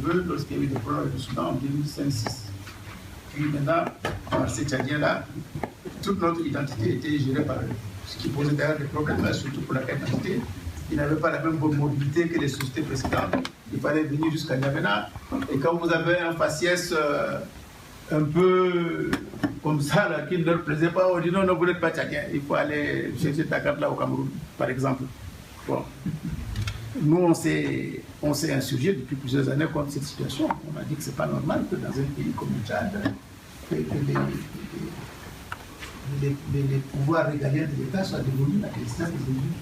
cheveux lorsqu'il y a eu des problèmes avec le Soudan en 2005-2006. Puis maintenant, par ces Tchadiens-là, toute notre identité était gérée par eux. Ce qui posait d'ailleurs des problèmes, surtout pour la carte d'identité. Ils n'avaient pas la même bonne mobilité que les sociétés précédentes. Il fallait venir jusqu'à N'Djamena. Et quand vous avez un faciès un peu comme ça, là, qui ne leur plaisait pas, on dit non, vous n'êtes pas tchadien, il faut aller chercher ta carte là au Cameroun, par exemple. Bon. Nous, on s'est insurgé depuis plusieurs années contre cette situation. On a dit que ce n'est pas normal que dans un pays comme le Tchad, que les pouvoirs régaliens de l'État soient dévolus à des destination des individus.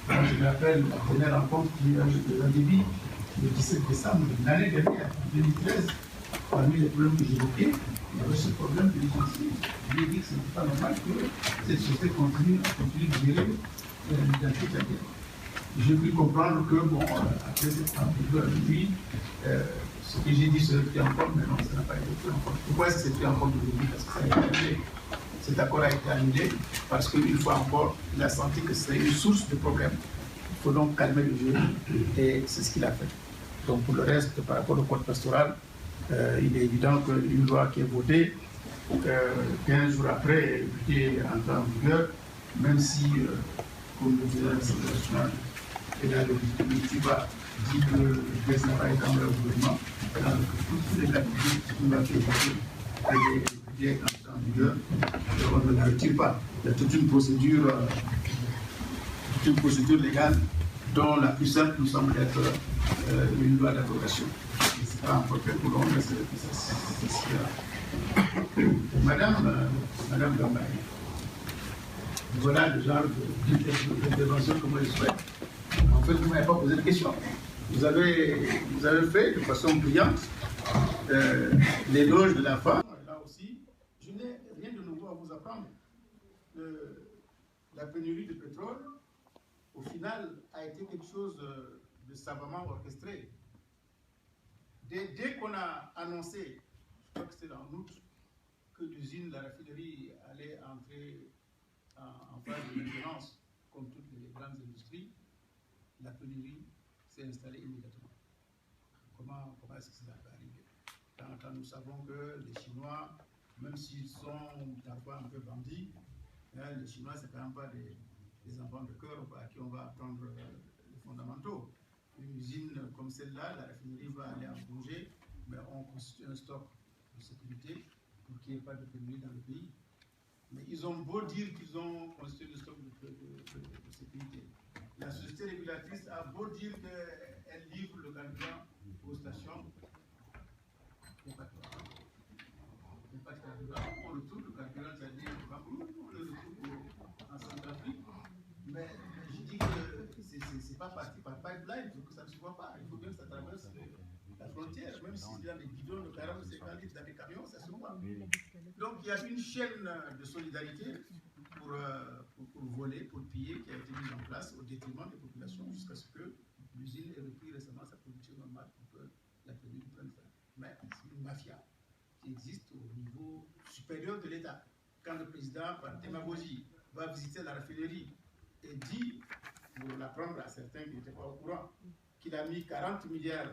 Je me rappelle la première rencontre qu'il y a eu avec le président Déby le 17 décembre de l'année dernière, en 2013. Parmi les problèmes que j'évoquais, il y avait ce problème de l'identité. Je lui ai dit que ce n'était pas normal que cette société continue de gérer l'identité tchadienne. J'ai pu comprendre que, bon, après cette rencontre avec lui, ce que j'ai dit se fait encore, mais non, ça n'a pas été fait encore. Pourquoi est-ce que c'est fait encore aujourd'hui? Parce que ça a été annulé. Cet accord a été annulé parce qu'une fois encore, il a senti que c'est une source de problème. Il faut donc calmer le jeu et c'est ce qu'il a fait. Donc pour le reste, par rapport au code pastoral, il est évident qu'une loi qui est votée, 15 jours après, est entrée en vigueur, même si, comme le disait l'Assemblée nationale, et la Législative dit que le texte n'a pas été envoyé au gouvernement, alors que toutes les activités qui ont été votées et entrées en vigueur, on ne la retire pas. Il y a toute une procédure légale dont la plus simple nous semble être une loi d'abrogation. Ce n'est pas encore fait pour l'homme, mais c'est ce qu'il y a. Madame Gambay, voilà le genre d'intervention que moi je souhaite. En fait, vous ne m'avez pas posé de question. Vous avez fait de façon brillante l'éloge de la femme. Là aussi, je n'ai rien de nouveau à vous apprendre. La pénurie de pétrole, au final, a été quelque chose de savamment orchestré. Dès qu'on a annoncé, je crois que c'était en août, que l'usine, la raffinerie allait entrer en phase de maintenance, comme toutes les grandes industries, la pénurie s'est installée immédiatement. Comment est-ce que ça va arriver? Quand nous savons que les Chinois, même s'ils sont parfois un peu bandits, les Chinois, ce n'est quand même pas des enfants de cœur à qui on va apprendre les fondamentaux. Une usine comme celle-là, la raffinerie va aller en congé, mais on constitue un stock de sécurité pour qu'il n'y ait pas de pénurie dans le pays. Mais ils ont beau dire qu'ils ont constitué le stock de sécurité. La société régulatrice a beau dire qu'elle livre le carburant aux stations. Il n'y a pas de carburant. Il n'y a pas de carburant. On retrouve le carburant, c'est-à-dire au Cameroun, on le retrouve en Centrafrique. Mais je dis que ce n'est pas parti par pipeline, donc ça ne se voit pas. Il faut bien que ça traverse la frontière, même si c'est dans des bidons de 40 ou 50 litres dans les camions, ça se voit. Donc il y a une chaîne de solidarité pour voler, pour piller, qui a été mise en place au détriment des populations jusqu'à ce que l'usine ait repris récemment sa production normale pour que la pénurie prenne fin. Mais c'est une mafia qui existe au niveau supérieur de l'État. Quand le président, par démagogie, va visiter la raffinerie et dit, pour l'apprendre à certains qui n'étaient pas au courant, qu'il a mis 40 milliards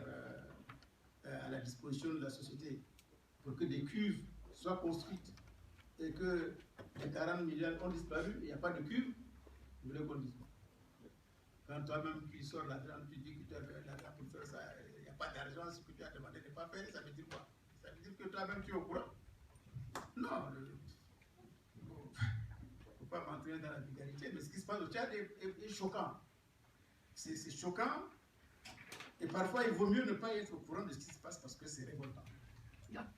à la disposition de la société pour que des cuves soient construites et que les 40 milliards ont disparu, il n'y a pas de cuves, vous voulez qu'on dise. Quand toi-même tu sors l'argent, tu dis que tu as fait l'argent pour faire ça, il n'y a pas d'argent, ce que tu as demandé n'est pas fait, ça veut dire quoi? Ça veut dire que toi-même tu es au courant? Non, il ne faut pas m'entraîner dans la vulgarité, mais ce qui se passe au Tchad est choquant. C'est choquant, et parfois il vaut mieux ne pas être au courant de ce qui se passe parce que c'est révoltant.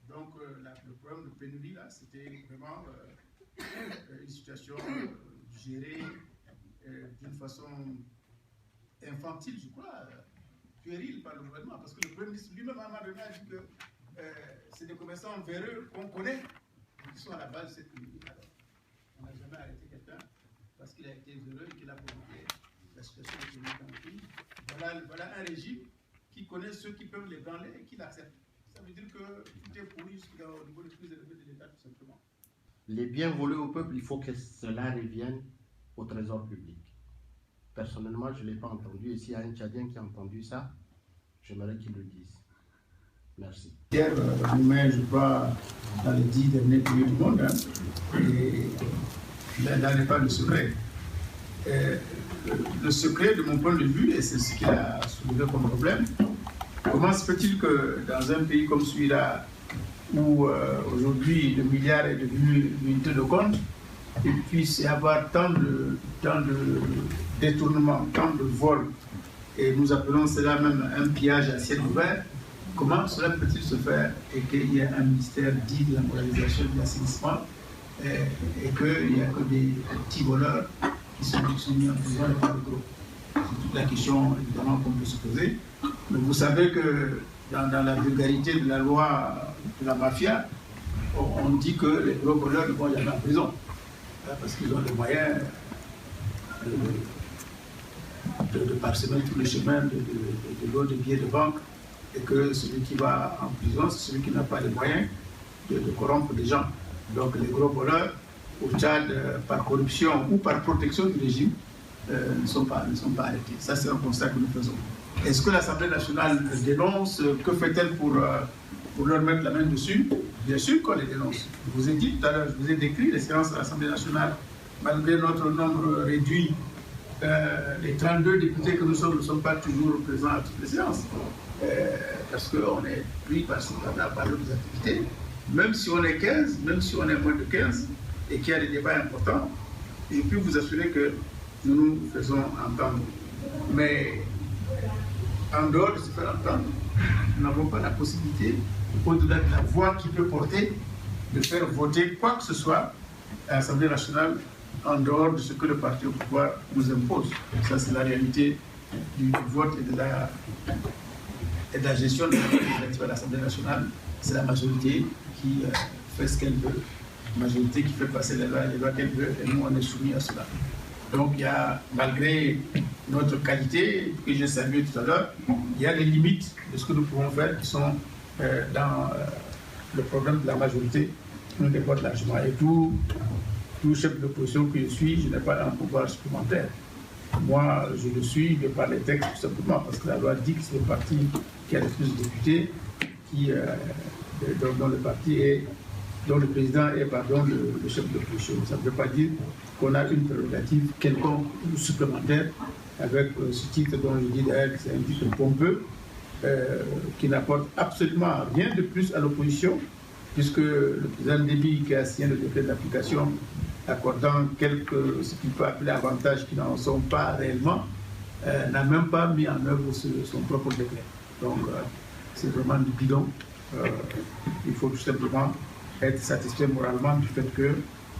Donc le problème de pénurie, là, c'était vraiment une situation gérée d'une façon infantile, je crois, puérile par le gouvernement, parce que le Premier ministre lui-même à un moment donné a dit que c'est des commerçants véreux qu'on connaît, qui sont à la base de cette pénurie. Alors, on n'a jamais arrêté quelqu'un parce qu'il a été véreux et qu'il a provoqué la situation de pénurie dans le pays. Voilà un régime qui connaît ceux qui peuvent les branler et qui l'acceptent. Ça veut dire que tout est pourri jusqu'au niveau le plus élevé de l'État, tout simplement. Les biens volés au peuple, il faut que cela revienne au trésor public. Personnellement, je ne l'ai pas entendu. Et s'il y a un Tchadien qui a entendu ça, j'aimerais qu'il le dise. Merci. Hier, nous-mêmes, je crois, dans les 10 derniers pays du monde, et là n'est pas le secret. Le secret, de mon point de vue, et c'est ce qu'il a soulevé comme problème, comment se fait-il que dans un pays comme celui-là, où aujourd'hui le milliard est devenu une unité de compte, il puisse y avoir tant de détournements, tant de vols, et nous appelons cela même un pillage à ciel ouvert, comment cela peut-il se faire et qu'il y ait un ministère dit de la moralisation et de l'assainissement et qu'il n'y a que des petits voleurs qui sont mis en prison et pas de gros? C'est toute la question évidemment qu'on peut se poser. Mais vous savez que dans la vulgarité de la loi de la mafia, on dit que les gros voleurs ne vont jamais en prison parce qu'ils ont les moyens de parsemer tous les chemins de l'eau de billets de banque, et que celui qui va en prison, c'est celui qui n'a pas les moyens de corrompre les gens. Donc les gros voleurs, au Tchad, par corruption ou par protection du régime, ne sont pas arrêtés. Ça, c'est un constat que nous faisons. Est-ce que l'Assemblée nationale dénonce? Que fait-elle pour leur mettre la main dessus? Bien sûr qu'on les dénonce. Je vous ai dit tout à l'heure, je vous ai décrit les séances de l'Assemblée nationale. Malgré notre nombre réduit, les 32 députés que nous sommes ne sont pas toujours présents à toutes les séances. Parce qu'on est pris par d'autres activités. Même si on est 15, même si on est moins de 15, et qu'il y a des débats importants, je peux vous assurer que nous nous faisons entendre. Mais en dehors de se faire entendre, nous n'avons pas la possibilité, au-delà de la voix qui peut porter, de faire voter quoi que ce soit à l'Assemblée nationale en dehors de ce que le parti au pouvoir nous impose. Ça, c'est la réalité du vote et de la gestion de l'Assemblée nationale. C'est la majorité qui fait ce qu'elle veut, la majorité qui fait passer les lois qu'elle veut, et nous, on est soumis à cela. Donc, il y a, malgré notre qualité, que j'ai salué tout à l'heure, il y a des limites de ce que nous pouvons faire qui sont dans le problème de la majorité, qui nous déporte largement. Et tout chef d'opposition que je suis, je n'ai pas un pouvoir supplémentaire. Moi, je le suis de par les textes, tout simplement, parce que la loi dit que c'est le parti qui a le plus de députés, dont le parti est, dont le président est le chef d'opposition. Ça ne veut pas dire qu'on a une prérogative quelconque ou supplémentaire avec ce titre dont je dis d'ailleurs que c'est un titre pompeux, qui n'apporte absolument rien de plus à l'opposition, puisque le président Déby, qui a signé le décret d'application accordant ce qu'il peut appeler avantages qui n'en sont pas réellement, n'a même pas mis en œuvre son propre décret. Donc, c'est vraiment du bidon. Il faut tout simplement être satisfait moralement du fait qu'il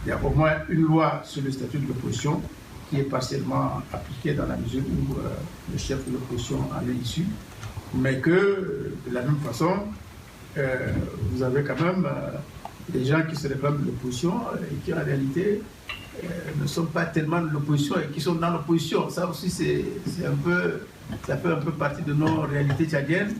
y a au moins une loi sur le statut de l'opposition qui est partiellement appliquée dans la mesure où le chef de l'opposition en est issu, mais que, de la même façon, vous avez quand même des gens qui se réclament de l'opposition et qui en réalité ne sont pas tellement de l'opposition et qui sont dans l'opposition. Ça aussi, ça fait un peu partie de nos réalités tchadiennes.